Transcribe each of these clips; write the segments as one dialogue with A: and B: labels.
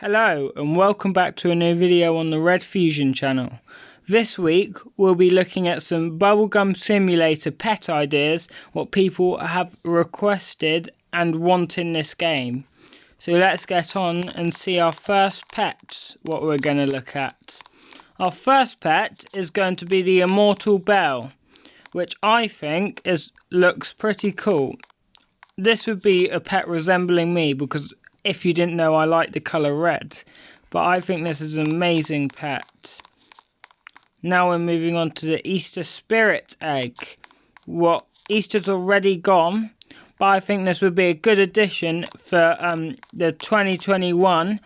A: Hello and welcome back to a new video on the Red Fusion channel. This week we'll be looking at some Bubblegum Simulator pet ideas, what people have requested and want in this game. So let's get on and see our first pets, what we're going to look at. Our first pet is going to be the Immortal Belle, which I think looks pretty cool. This would be a pet resembling me because if you didn't know, I like the colour red, but I think this is an amazing pet. Now we're moving on to the Easter Spirit Egg. Easter's already gone, but I think this would be a good addition for the 2021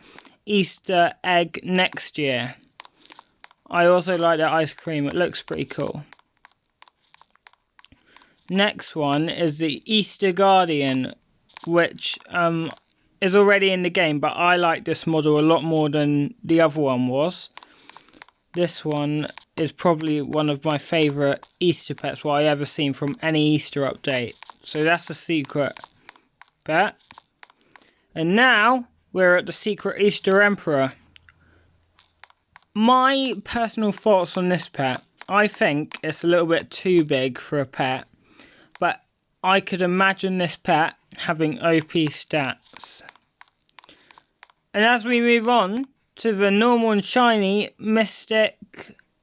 A: Easter egg next year. I also like the ice cream, it looks pretty cool. Next one is the Easter Guardian, which is already in the game, but I like this model a lot more than the other one was. This one is probably one of my favourite Easter pets what I ever seen from any Easter update. So that's a secret pet. And now we're at the Secret Easter Emperor. My personal thoughts on this pet, I think it's a little bit too big for a pet, but I could imagine this pet having OP stats. And as we move on to the normal and shiny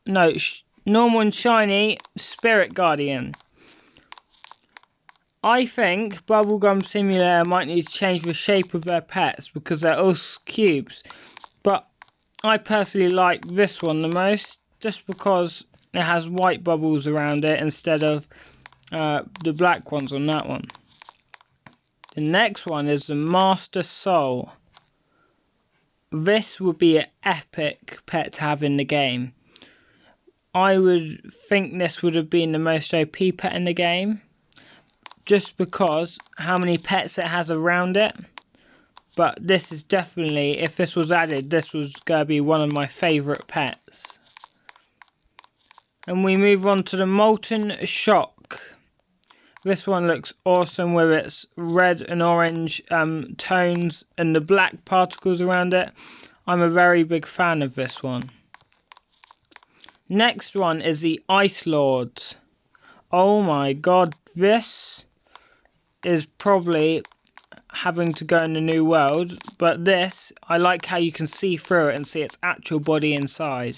A: normal and shiny Spirit Guardian. I think Bubblegum Simulator might need to change the shape of their pets because they're all cubes. But I personally like this one the most just because it has white bubbles around it instead of the black ones on that one. The next one is the Master Soul. This would be an epic pet to have in the game. I would think this would have been the most OP pet in the game, just because how many pets it has around it. But this is definitely, if this was added, this was going to be one of my favourite pets. And we move on to the Molten Shock. This one looks awesome with its red and orange tones and the black particles around it. I'm a very big fan of this one. Next one is the Ice Lord. Oh my god, this is probably having to go in the new world, but this, I like how you can see through it and see its actual body inside.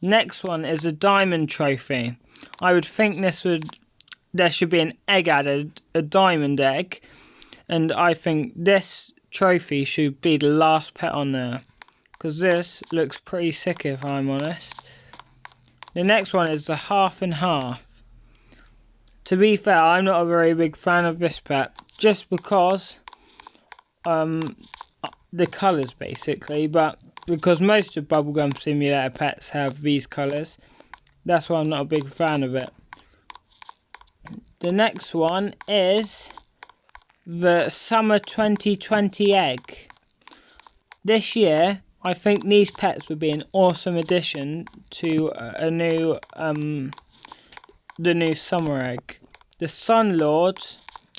A: Next one is a Diamond Trophy. I would think there should be an egg added, a diamond egg, and I think this trophy should be the last pet on there, because this looks pretty sick if I'm honest. The next one is the Half and Half. To be fair, I'm not a very big fan of this pet, just because the colours basically, but because most of Bubblegum Simulator pets have these colours, that's why I'm not a big fan of it. The next one is the Summer 2020 egg. This year, I think these pets would be an awesome addition to the new summer egg. The Sun Lord,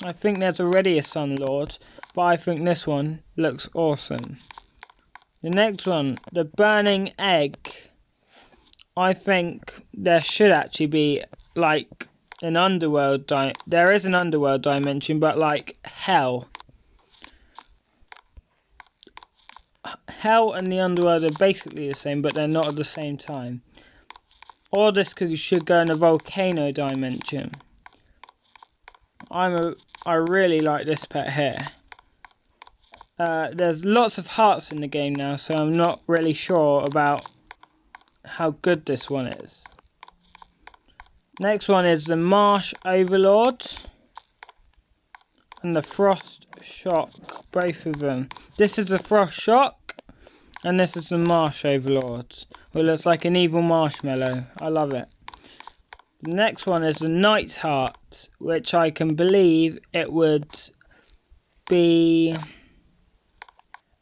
A: I think there's already a Sun Lord, but I think this one looks awesome. The next one, the Burning Egg. I think there should actually be like an underworld there is an underworld dimension, but like hell and the underworld are basically the same, but they're not at the same time. Or this should go in a volcano dimension. I really like this pet here. There's lots of hearts in the game now, so I'm not really sure about how good this one is. Next one is the Marsh Overlord and the Frost Shock, both of them. This is the Frost Shock and this is the Marsh Overlord. It looks like an evil marshmallow. I love it. The next one is the Night Heart, which I can believe it would be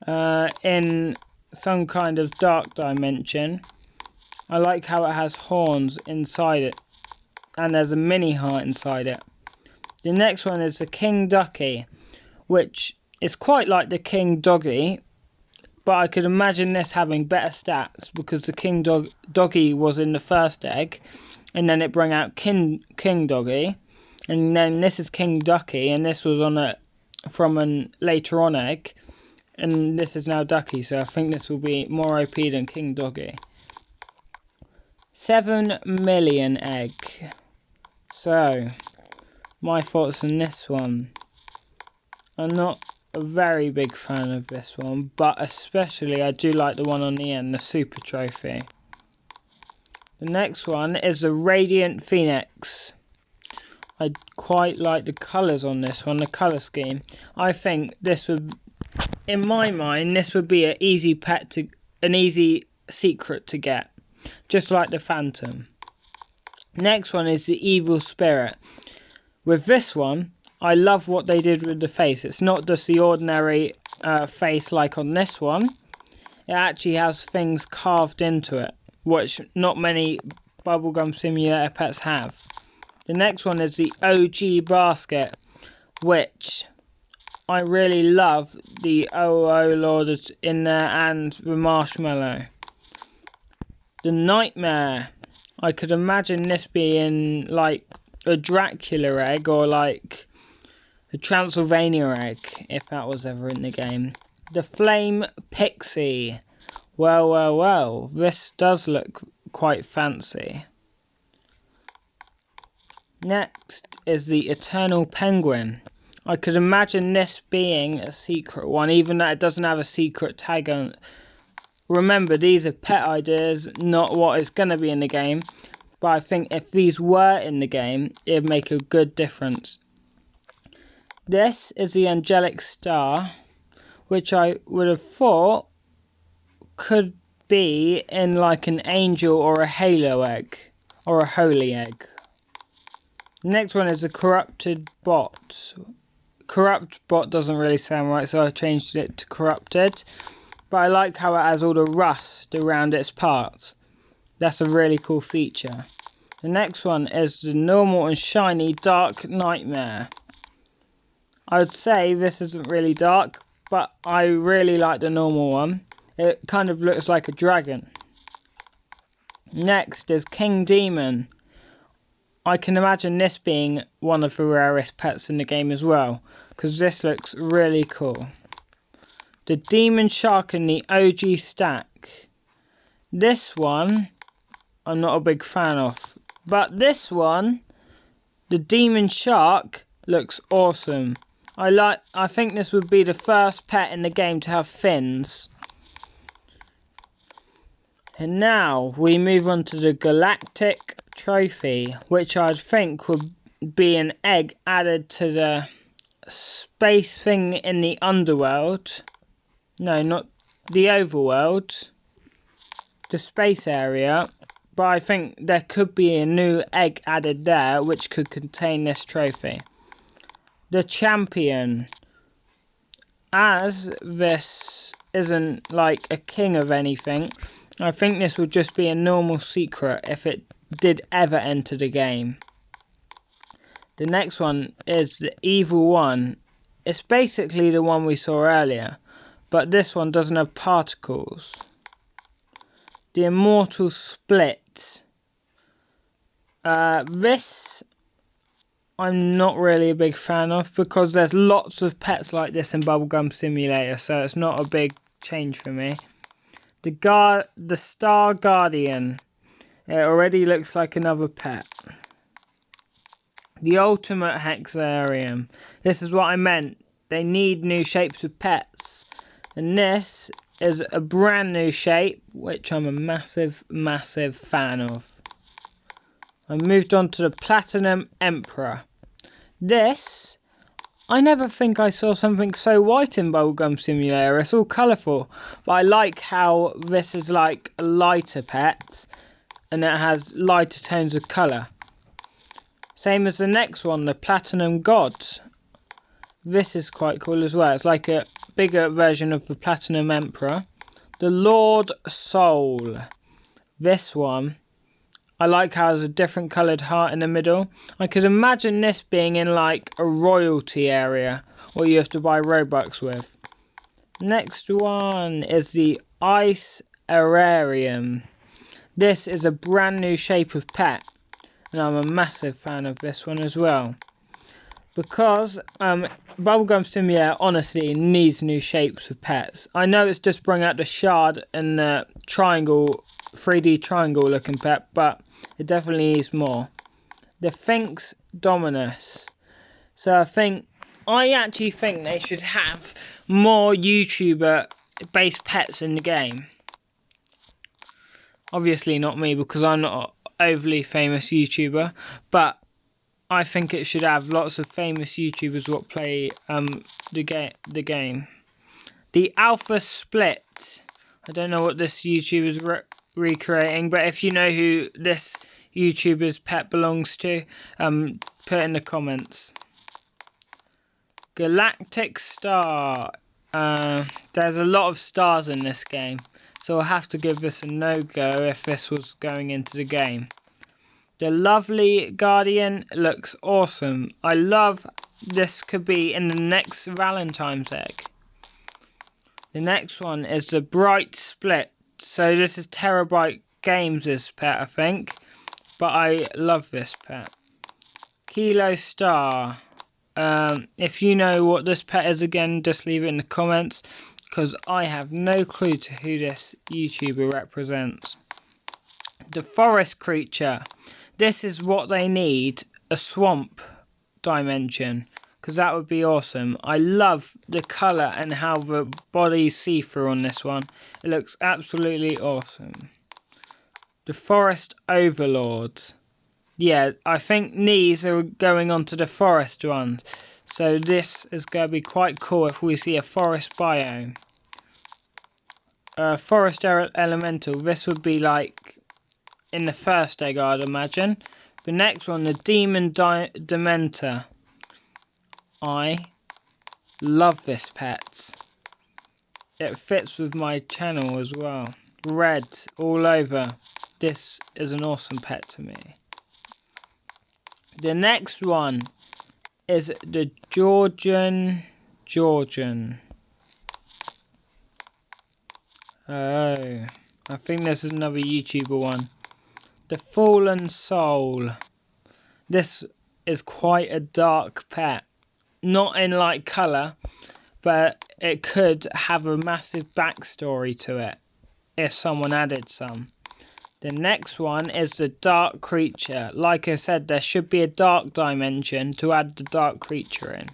A: in some kind of dark dimension. I like how it has horns inside it. And there's a mini heart inside it. The next one is the King Ducky, which is quite like the King Doggy, but I could imagine this having better stats because the King Doggy was in the first egg, and then it brought out King Doggy, and then this is King Ducky, and this was from a later on egg, and this is now Ducky, so I think this will be more OP than King Doggy. 7 million egg. So, my thoughts on this one. I'm not a very big fan of this one, but especially I do like the one on the end, the Super Trophy. The next one is the Radiant Phoenix. I quite like the colours on this one, the colour scheme. I think this would, in my mind, this would be an easy secret to get, just like the Phantom. Next one is the Evil Spirit. With this one, I love what they did with the face. It's not just the ordinary face like on this one. It actually has things carved into it, which not many Bubblegum Simulator pets have. The next one is the OG Basket, which I really love the OO Lord is in there and the Marshmallow. The Nightmare. I could imagine this being like a Dracula egg or like a Transylvania egg, if that was ever in the game. The Flame Pixie. Well, this does look quite fancy. Next is the Eternal Penguin. I could imagine this being a secret one, even though it doesn't have a secret tag on it. Remember, these are pet ideas, not what is going to be in the game. But I think if these were in the game, it would make a good difference. This is the Angelic Star, which I would have thought could be in like an angel or a halo egg, or a holy egg. The next one is the Corrupted Bot. Corrupt Bot doesn't really sound right, so I changed it to Corrupted. But I like how it has all the rust around its parts. That's a really cool feature. The next one is the normal and shiny Dark Nightmare. I would say this isn't really dark, but I really like the normal one. It kind of looks like a dragon. Next is King Demon. I can imagine this being one of the rarest pets in the game as well, because this looks really cool. The Demon Shark in the OG stack. This one, I'm not a big fan of. But this one, the Demon Shark, looks awesome. I think this would be the first pet in the game to have fins. And now we move on to the Galactic Trophy, which I'd think would be an egg added to the space thing in the underworld. No, not the overworld. The space area. But I think there could be a new egg added there which could contain this trophy. The Champion. As this isn't like a king of anything, I think this would just be a normal secret if it did ever enter the game. The next one is the Evil One. It's basically the one we saw earlier, but this one doesn't have particles. The Immortal Split. This I'm not really a big fan of because there's lots of pets like this in Bubblegum Simulator, so it's not a big change for me. The Star Guardian. It already looks like another pet. The Ultimate Hexarium. This is what I meant. They need new shapes of pets. And this is a brand new shape, which I'm a massive fan of. I moved on to the Platinum Emperor. This, I never think I saw something so white in Bubblegum Simulator. It's all colourful, but I like how this is like a lighter pet and it has lighter tones of colour. Same as the next one, the Platinum God. This is quite cool as well. It's like a bigger version of the Platinum Emperor. The Lord Soul. This one, I like how there's a different coloured heart in the middle. I could imagine this being in like a royalty area, or you have to buy Robux with. Next one is the Ice Aerarium. This is a brand new shape of pet, and I'm a massive fan of this one as well. Because Bubblegum Simulator honestly needs new shapes of pets. I know it's just bring out the shard and the triangle, 3D triangle looking pet, but it definitely needs more. The Sphinx Dominus. So I actually think they should have more YouTuber based pets in the game. Obviously not me, because I'm not an overly famous YouTuber, but I think it should have lots of famous YouTubers what play the game. The Alpha Split. I don't know what this YouTuber is recreating, but if you know who this YouTuber's pet belongs to, put in the comments. Galactic Star. There's a lot of stars in this game, so I'll have to give this a no-go if this was going into the game. The Lovely Guardian looks awesome. I love this could be in the next Valentine's egg. The next one is the Bright Split. So this is Terabyte Games' pet, I think. But I love this pet. Kilo Star. If you know what this pet is again, just leave it in the comments, because I have no clue to who this YouTuber represents. The Forest Creature. This is what they need, a swamp dimension, because that would be awesome. I love the colour and how the body's see-through on this one. It looks absolutely awesome. The Forest Overlords. Yeah, I think these are going on to the forest ones. So this is going to be quite cool if we see a forest biome. Forest Elemental. This would be like in the first egg, I'd imagine. The next one, the Demon Dementor. I love this pet. It fits with my channel as well. Red all over. This is an awesome pet to me. The next one is the Georgian. Oh, I think this is another YouTuber one. The Fallen Soul. This is quite a dark pet. Not in like colour, but it could have a massive backstory to it if someone added some. The next one is the Dark Creature. Like I said, there should be a dark dimension to add the dark creature in.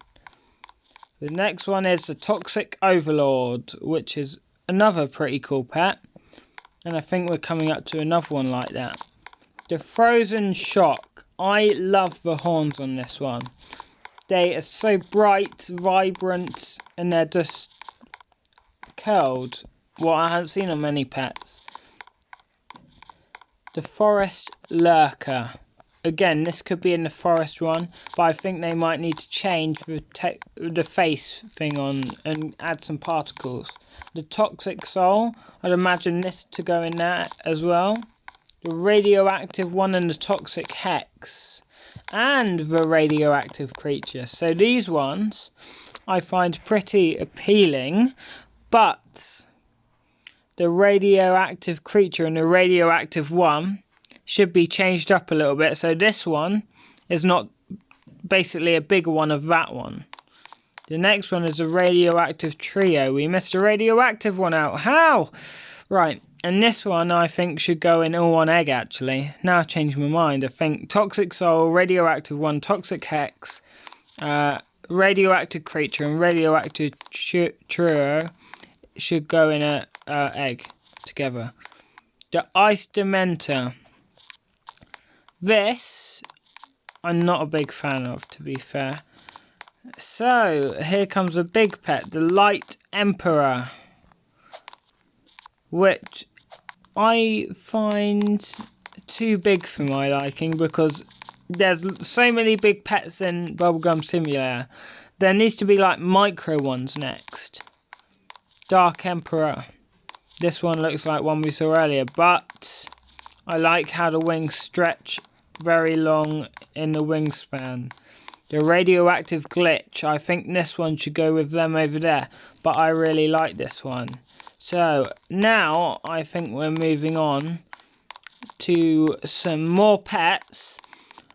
A: The next one is the Toxic Overlord, which is another pretty cool pet. And I think we're coming up to another one like that. The Frozen Shock. I love the horns on this one. They are so bright, vibrant, and they're just curled. Well, I haven't seen on many pets. The Forest Lurker. Again, this could be in the forest one, but I think they might need to change the face thing on and add some particles. The Toxic Soul. I'd imagine this to go in there as well. The Radioactive one and the Toxic Hex. And the Radioactive Creature. So these ones I find pretty appealing, but the Radioactive Creature and the Radioactive one should be changed up a little bit. So this one is not basically a bigger one of that one. The next one is a Radioactive Trio. We missed a Radioactive one out. How? Right. And this one I think should go in all one egg actually. Now I've changed my mind. I think Toxic Soul, Radioactive one, Toxic Hex, Radioactive Creature and Radioactive Trio should go in a egg together. The Ice Dementor. This I'm not a big fan of, to be fair. So here comes a big pet, the Light Emperor, which I find too big for my liking because there's so many big pets in Bubblegum Simulator. There needs to be like micro ones next. Dark Emperor. This one looks like one we saw earlier, but I like how the wings stretch very long in the wingspan. The radioactive glitch. I think this one should go with them over there. But I really like this one. So now I think we're moving on to some more pets.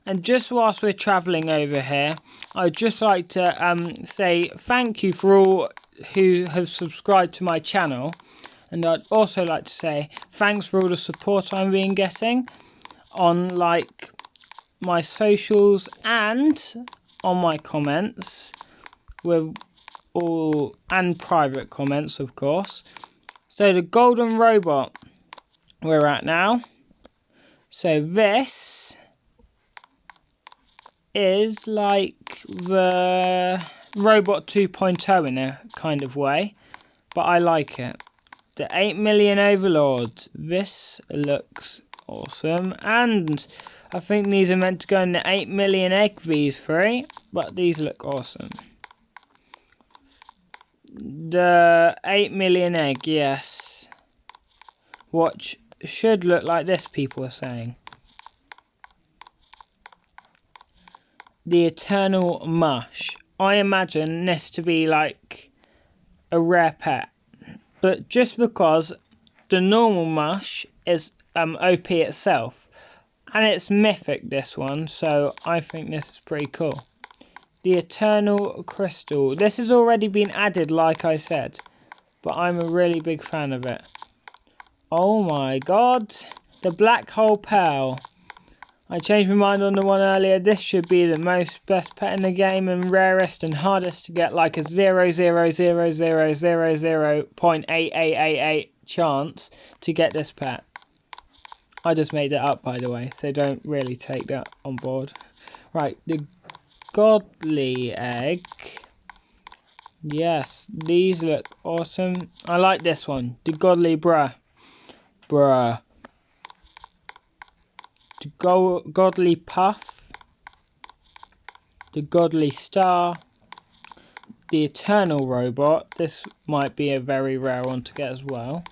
A: And just whilst we're travelling over here, I'd just like to say thank you for all who have subscribed to my channel. And I'd also like to say thanks for all the support I've been getting on like my socials and on my comments with all, and private comments of course. So the golden robot we're at now. So this is like the robot 2.0 in a kind of way, but I like it. The 8 million overlords. This looks awesome, and I think these are meant to go in the 8 million egg V3, but these look awesome. The 8 million egg, yes. Watch, should look like this, people are saying. The eternal mush. I imagine this to be like a rare pet. But just because the normal mush is OP itself, and it's mythic, this one, so I think this is pretty cool. The eternal crystal. This has already been added, like I said, but I'm a really big fan of it. Oh my god, the black hole pearl. I changed my mind on the one earlier. This should be the most best pet in the game and rarest and hardest to get, like a 0.8888 chance to get this pet. I just made that up, by the way, so don't really take that on board. Right, the godly egg. Yes, these look awesome. I like this one, the godly bruh. The godly puff, the godly star, the eternal robot. This might be a very rare one to get as well.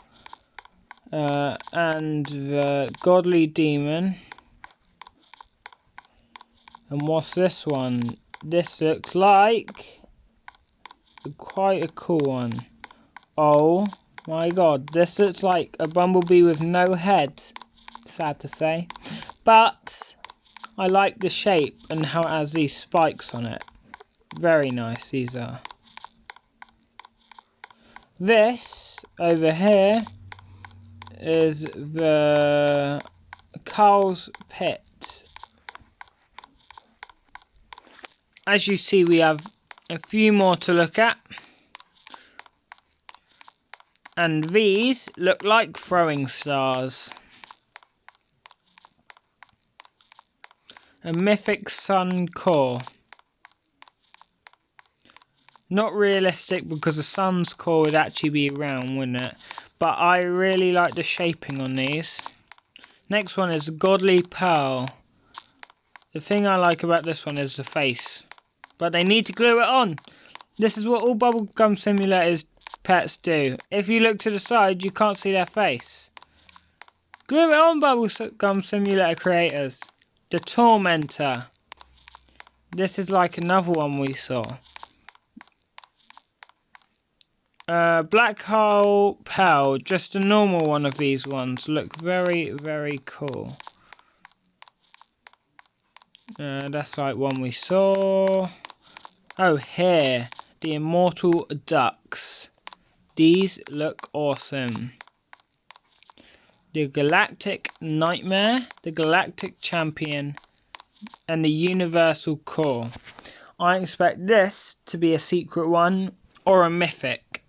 A: And the godly demon. And what's this one? This looks like quite a cool one. Oh my god, this looks like a bumblebee with no head. Sad to say. But I like the shape and how it has these spikes on it. Very nice these are. This over here is the Carl's Pit. As you see, we have a few more to look at. And these look like throwing stars. A mythic sun core. Not realistic because the sun's core would actually be round, wouldn't it? But I really like the shaping on these. Next one is Godly Pearl. The thing I like about this one is the face. But they need to glue it on. This is what all Bubblegum Simulator's pets do. If you look to the side, you can't see their face. Glue it on, Bubblegum Simulator creators. The Tormentor. This is like another one we saw. Black Hole Pearl. Just a normal one of these ones. Look very, very cool. That's like one we saw. Oh, here. The Immortal Ducks. These look awesome. The Galactic Nightmare, the Galactic Champion, and the Universal Core. I expect this to be a secret one or a mythic.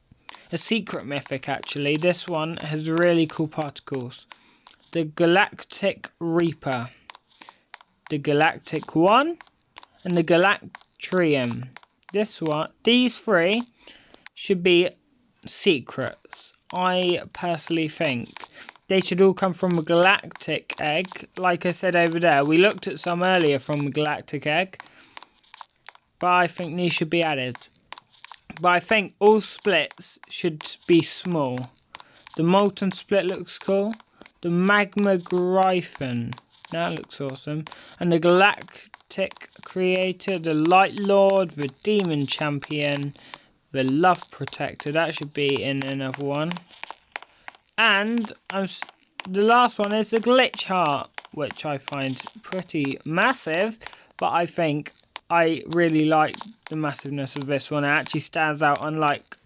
A: A secret mythic, actually. This one has really cool particles. The Galactic Reaper, the Galactic One, and the Galactrium. These three should be secrets. I personally think they should all come from a galactic egg. Like I said over there, we looked at some earlier from a galactic egg. But I think these should be added. But I think all splits should be small. The molten split looks cool. The magma griffin. That looks awesome. And the Galactic Creator, the Light Lord, the Demon Champion, the Love Protector. That should be in another one. And the last one is the Glitch Heart, which I find pretty massive, but I think I really like the massiveness of this one. It actually stands out unlike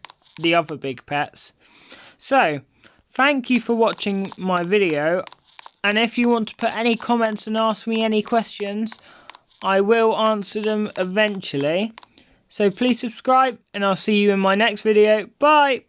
A: the other big pets. So, thank you for watching my video, and if you want to put any comments and ask me any questions, I will answer them eventually. So please subscribe, and I'll see you in my next video. Bye!